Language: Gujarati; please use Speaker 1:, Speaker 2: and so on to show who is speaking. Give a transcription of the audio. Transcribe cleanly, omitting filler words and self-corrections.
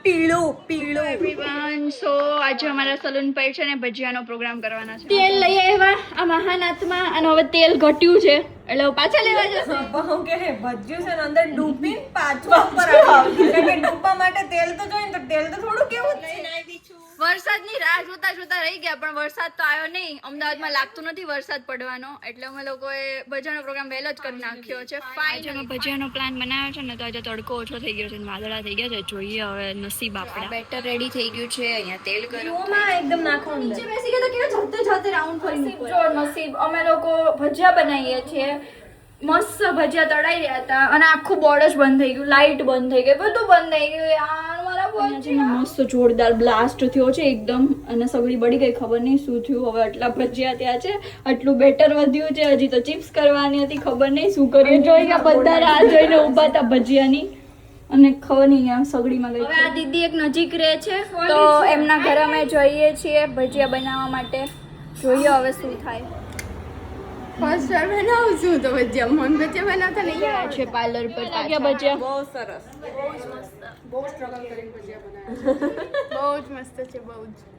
Speaker 1: પીળું એવરીવન. સો આજે અમારા સલૂન પર છે ને ભજીયાનો પ્રોગ્રામ કરવાના છે. તેલ લઈ આવ્યા આ મહાનાથમાં અને હવે તેલ ઘટ્યું છે એટલે પાછા લેવા જશે.
Speaker 2: હું કે ભજીયું છે ને અંદર ડૂબી પાછવા પર આવી કે ડૂબવા માટે તેલ તો જોઈએ તો તેલ તો થોડું કેવું લઈને આવી છું.
Speaker 1: વરસાદની રાહ જોતા રહી ગયા પણ વરસાદ તો આવ્યો નહીં. અમદાવાદમાં લાગતું નથી વરસાદ પડવાનો એટલે અમે લોકોએ ભજીયાનો પ્રોગ્રામ વહેલો જ કરી નાખ્યો છે. ફાઇનલી ભજીયાનો પ્લાન બનાવ્યો છે ને તો આજે તડકો ઓછો થઈ ગયો છે ને વાદળા થઈ ગયા છે. જોઈએ હવે નસીબ આપણા. બેટર રેડી થઈ ગયું છે. અહીંયા તેલ ગરમ
Speaker 2: એકદમ નાખો
Speaker 1: નીચે બેસી ગયા તો કેવું જતે જતે રાઉન્ડ ફરી જો નસીબ. અમે લોકો ભજીયા બનાવીએ છીએ. મસ્ત ભજીયા તળાઈ રહ્યા હતા અને આખું બોર્ડ જ બંધ થઈ ગયું. લાઇટ બંધ થઈ ગઈ બધું બંધ થઈ ગયું યાર. મારા ભજીયા મસ્ત જોરદાર બ્લાસ્ટ થયો છે એકદમ અને સગડી બળી ગઈ. ખબર નહીં શું થયું. હવે આટલા ભજીયા ત્યાં છે આટલું બેટર વધ્યું છે. હજી તો ચિપ્સ કરવાની હતી ખબર નહીં શું કર્યું. જોઈ ગયા બધા રાહ જોઈને ઊભા હતા ભજીયાની અને ખબર નહીં આ સગડીમાં ગઈ. હવે આ દીદી એક નજીક રહે છે તો એમના ઘરે અમે જઈએ છીએ ભજીયા બનાવવા માટે. જોઈએ હવે શું થાય.
Speaker 3: ફર્સ્ટ વાર બનાવું છું તો ભજીયા મન ભજીયા બનાવતા નહીં
Speaker 1: ગયા છે પાર્લર પર તાજા ભજીયા.
Speaker 2: બહુ સરસ
Speaker 3: બહુ સ્ટ્રગલ કરીને ભજીયા બનાવ્યા બહુ જ મસ્ત છે બહુ જ